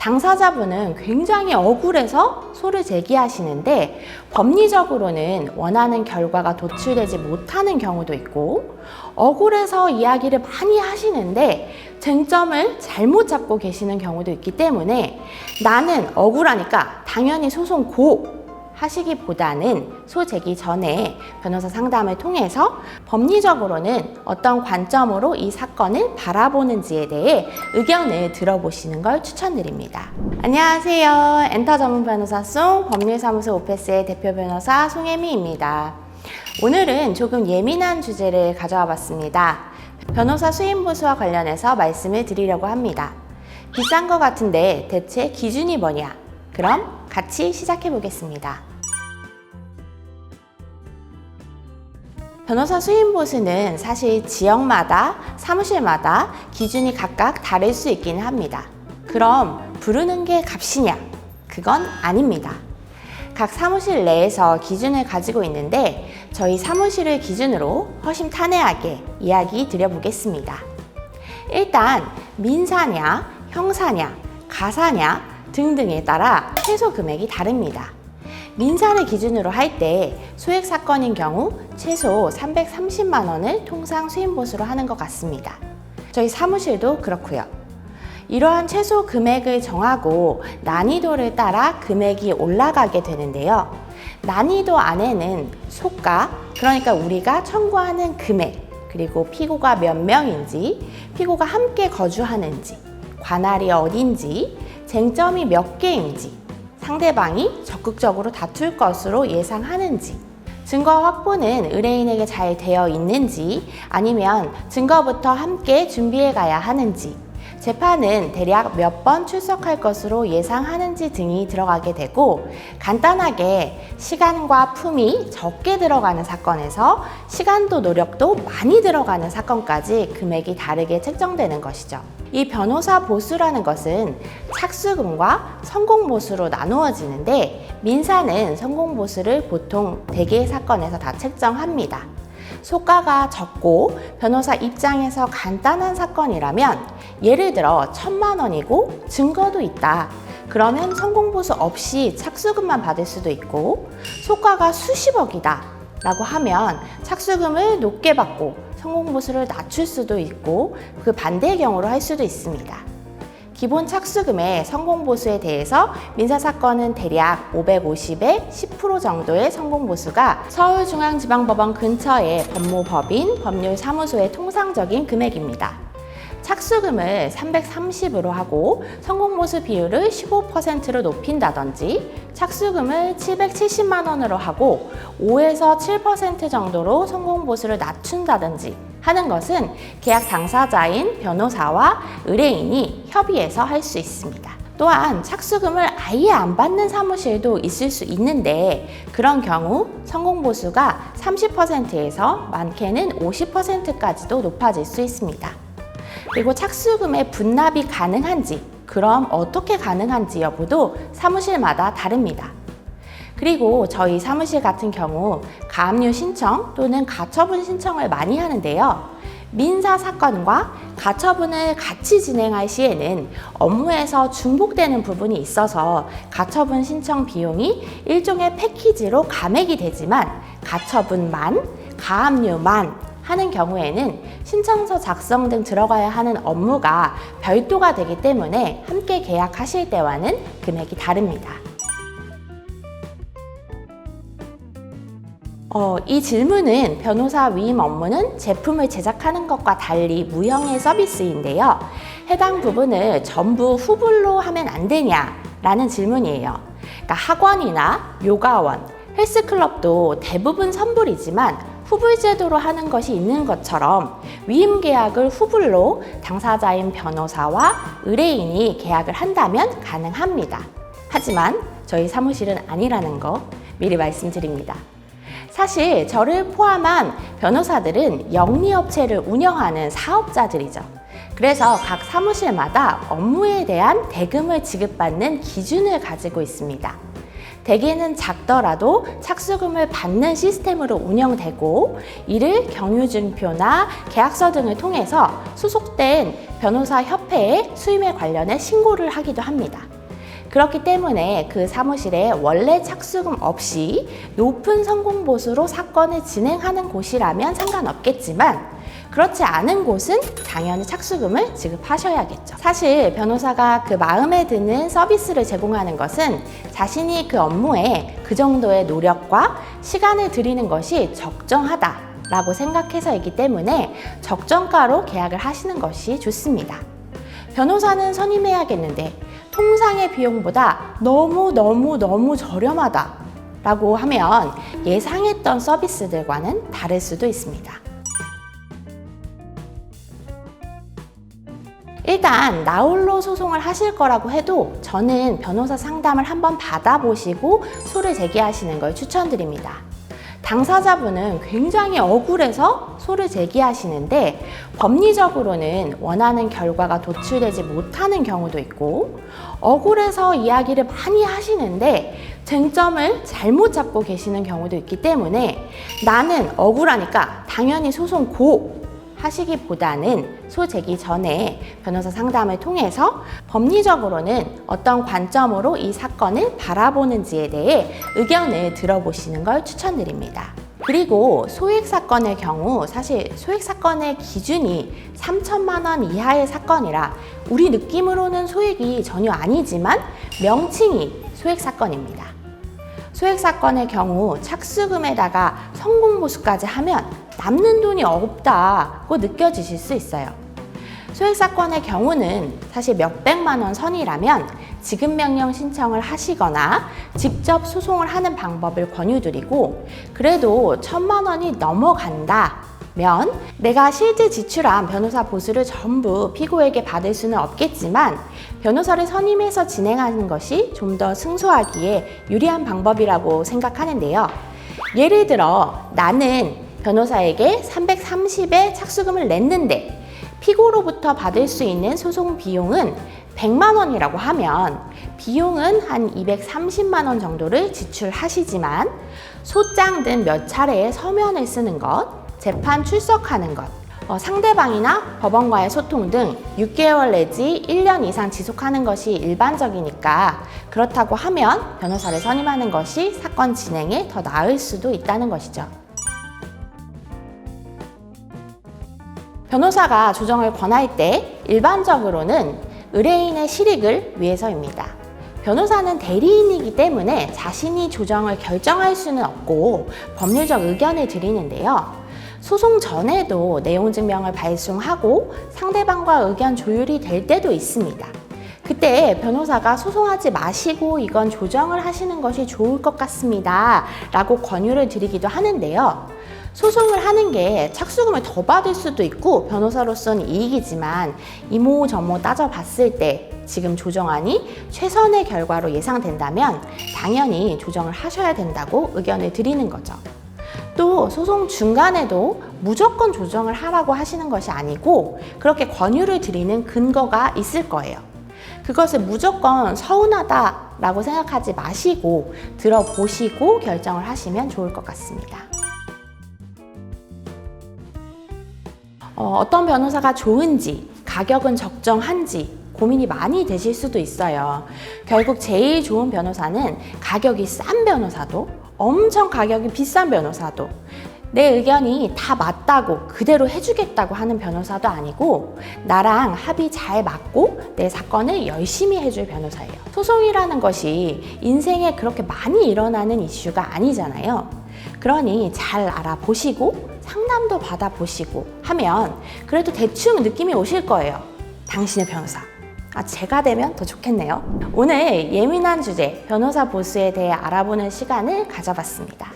당사자분은 굉장히 억울해서 소를 제기하시는데 법리적으로는 원하는 결과가 도출되지 못하는 경우도 있고, 억울해서 이야기를 많이 하시는데 쟁점을 잘못 잡고 계시는 경우도 있기 때문에 나는 억울하니까 당연히 소송 고! 하시기보다는 소 제기 전에 변호사 상담을 통해서 법리적으로는 어떤 관점으로 이 사건을 바라보는지에 대해 의견을 들어보시는 걸 추천드립니다. 안녕하세요. 엔터 전문 변호사 송 법률사무소 오페스의 대표 변호사 송혜미입니다. 오늘은 조금 예민한 주제를 가져와 봤습니다. 변호사 수임 보수와 관련해서 말씀을 드리려고 합니다. 비싼 것 같은데 대체 기준이 뭐냐? 그럼 같이 시작해 보겠습니다. 변호사 수임 보수는 사실 지역마다, 사무실마다 기준이 각각 다를 수 있기는 합니다. 그럼 부르는 게 값이냐? 그건 아닙니다. 각 사무실 내에서 기준을 가지고 있는데 저희 사무실을 기준으로 허심탄회하게 이야기 드려보겠습니다. 일단 민사냐, 형사냐, 가사냐 등등에 따라 최소 금액이 다릅니다. 민사를 기준으로 할 때 소액 사건인 경우 최소 330만 원을 통상 수임 보수로 하는 것 같습니다. 저희 사무실도 그렇고요. 이러한 최소 금액을 정하고 난이도를 따라 금액이 올라가게 되는데요. 난이도 안에는 소가, 그러니까 우리가 청구하는 금액, 그리고 피고가 몇 명인지, 피고가 함께 거주하는지, 관할이 어딘지, 쟁점이 몇 개인지, 상대방이 적극적으로 다툴 것으로 예상하는지, 증거 확보는 의뢰인에게 잘 되어 있는지, 아니면 증거부터 함께 준비해 가야 하는지, 재판은 대략 몇 번 출석할 것으로 예상하는지 등이 들어가게 되고, 간단하게 시간과 품이 적게 들어가는 사건에서 시간도 노력도 많이 들어가는 사건까지 금액이 다르게 책정되는 것이죠. 이 변호사 보수라는 것은 착수금과 성공보수로 나누어지는데, 민사는 성공보수를 보통 대개의 사건에서 다 책정합니다. 소가가 적고 변호사 입장에서 간단한 사건이라면, 예를 들어 1,000만 원이고 증거도 있다. 그러면 성공보수 없이 착수금만 받을 수도 있고, 소가가 수십억이다 라고 하면 착수금을 높게 받고 성공보수를 낮출 수도 있고, 그 반대의 경우로 할 수도 있습니다. 기본 착수금의 성공보수에 대해서 민사사건은 대략 550에 10% 정도의 성공보수가 서울중앙지방법원 근처의 법무법인, 법률사무소의 통상적인 금액입니다. 착수금을 330으로 하고 성공보수 비율을 15%로 높인다든지, 착수금을 770만 원으로 하고 5에서 7% 정도로 성공보수를 낮춘다든지 하는 것은 계약 당사자인 변호사와 의뢰인이 협의해서 할 수 있습니다. 또한 착수금을 아예 안 받는 사무실도 있을 수 있는데, 그런 경우 성공보수가 30%에서 많게는 50%까지도 높아질 수 있습니다. 그리고 착수금의 분납이 가능한지, 그럼 어떻게 가능한지 여부도 사무실마다 다릅니다. 그리고 저희 사무실 같은 경우 가압류 신청 또는 가처분 신청을 많이 하는데요. 민사 사건과 가처분을 같이 진행할 시에는 업무에서 중복되는 부분이 있어서 가처분 신청 비용이 일종의 패키지로 감액이 되지만, 가처분만, 가압류만 하는 경우에는 신청서 작성 등 들어가야 하는 업무가 별도가 되기 때문에 함께 계약하실 때와는 금액이 다릅니다. 이 질문은 변호사 위임 업무는 제품을 제작하는 것과 달리 무형의 서비스인데요. 해당 부분을 전부 후불로 하면 안 되냐? 라는 질문이에요. 그러니까 학원이나 요가원, 헬스클럽도 대부분 선불이지만 후불 제도로 하는 것이 있는 것처럼 위임 계약을 후불로 당사자인 변호사와 의뢰인이 계약을 한다면 가능합니다. 하지만 저희 사무실은 아니라는 거 미리 말씀드립니다. 사실 저를 포함한 변호사들은 영리업체를 운영하는 사업자들이죠. 그래서 각 사무실마다 업무에 대한 대금을 지급받는 기준을 가지고 있습니다. 대개는 작더라도 착수금을 받는 시스템으로 운영되고, 이를 경유증표나 계약서 등을 통해서 소속된 변호사 협회에 수임에 관련해 신고를 하기도 합니다. 그렇기 때문에 그 사무실에 원래 착수금 없이 높은 성공 보수로 사건을 진행하는 곳이라면 상관없겠지만 그렇지 않은 곳은 당연히 착수금을 지급하셔야겠죠. 사실 변호사가 그 마음에 드는 서비스를 제공하는 것은 자신이 그 업무에 그 정도의 노력과 시간을 들이는 것이 적정하다라고 생각해서이기 때문에 적정가로 계약을 하시는 것이 좋습니다. 변호사는 선임해야겠는데 통상의 비용보다 너무 저렴하다 라고 하면 예상했던 서비스들과는 다를 수도 있습니다. 일단 나홀로 소송을 하실 거라고 해도 저는 변호사 상담을 한번 받아보시고 소를 제기하시는 걸 추천드립니다. 당사자분은 굉장히 억울해서 소를 제기하시는데 법리적으로는 원하는 결과가 도출되지 못하는 경우도 있고 억울해서 이야기를 많이 하시는데 쟁점을 잘못 잡고 계시는 경우도 있기 때문에 나는 억울하니까 당연히 소송 고! 하시기보다는 소 제기 전에 변호사 상담을 통해서 법리적으로는 어떤 관점으로 이 사건을 바라보는지에 대해 의견을 들어보시는 걸 추천드립니다. 그리고 소액 사건의 경우 사실 소액 사건의 기준이 3천만 원 이하의 사건이라 우리 느낌으로는 소액이 전혀 아니지만 명칭이 소액 사건입니다. 소액 사건의 경우 착수금에다가 성공보수까지 하면 남는 돈이 없다고 느껴지실 수 있어요. 소액 사건의 경우는 사실 몇백만 원 선이라면 지급명령 신청을 하시거나 직접 소송을 하는 방법을 권유드리고 그래도 1,000만 원이 넘어간다면 내가 실제 지출한 변호사 보수를 전부 피고에게 받을 수는 없겠지만 변호사를 선임해서 진행하는 것이 좀 더 승소하기에 유리한 방법이라고 생각하는데요. 예를 들어 나는 변호사에게 330의 착수금을 냈는데 피고로부터 받을 수 있는 소송 비용은 100만 원이라고 하면 비용은 한 230만 원 정도를 지출하시지만 소장 등 몇 차례의 서면을 쓰는 것, 재판 출석하는 것, 상대방이나 법원과의 소통 등 6개월 내지 1년 이상 지속하는 것이 일반적이니까 그렇다고 하면 변호사를 선임하는 것이 사건 진행에 더 나을 수도 있다는 것이죠. 변호사가 조정을 권할 때 일반적으로는 의뢰인의 실익을 위해서입니다. 변호사는 대리인이기 때문에 자신이 조정을 결정할 수는 없고 법률적 의견을 드리는데요. 소송 전에도 내용 증명을 발송하고 상대방과 의견 조율이 될 때도 있습니다. 그때 변호사가 소송하지 마시고 이건 조정을 하시는 것이 좋을 것 같습니다 라고 권유를 드리기도 하는데요. 소송을 하는 게 착수금을 더 받을 수도 있고 변호사로서는 이익이지만 이모저모 따져봤을 때 지금 조정안이 최선의 결과로 예상된다면 당연히 조정을 하셔야 된다고 의견을 드리는 거죠. 또 소송 중간에도 무조건 조정을 하라고 하시는 것이 아니고 그렇게 권유를 드리는 근거가 있을 거예요. 그것을 무조건 서운하다라고 생각하지 마시고 들어보시고 결정을 하시면 좋을 것 같습니다. 어떤 변호사가 좋은지, 가격은 적정한지 고민이 많이 되실 수도 있어요. 결국 제일 좋은 변호사는 가격이 싼 변호사도 엄청 가격이 비싼 변호사도 내 의견이 다 맞다고 그대로 해주겠다고 하는 변호사도 아니고 나랑 합이 잘 맞고 내 사건을 열심히 해줄 변호사예요. 소송이라는 것이 인생에 그렇게 많이 일어나는 이슈가 아니잖아요. 그러니 잘 알아보시고 상담도 받아보시고 하면 그래도 대충 느낌이 오실 거예요. 당신의 변호사. 제가 되면 더 좋겠네요. 오늘 예민한 주제, 변호사 보수에 대해 알아보는 시간을 가져봤습니다.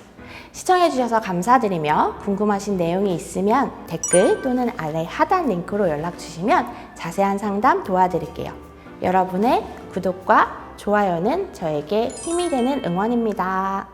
시청해주셔서 감사드리며 궁금하신 내용이 있으면 댓글 또는 아래 하단 링크로 연락 주시면 자세한 상담 도와드릴게요. 여러분의 구독과 좋아요는 저에게 힘이 되는 응원입니다.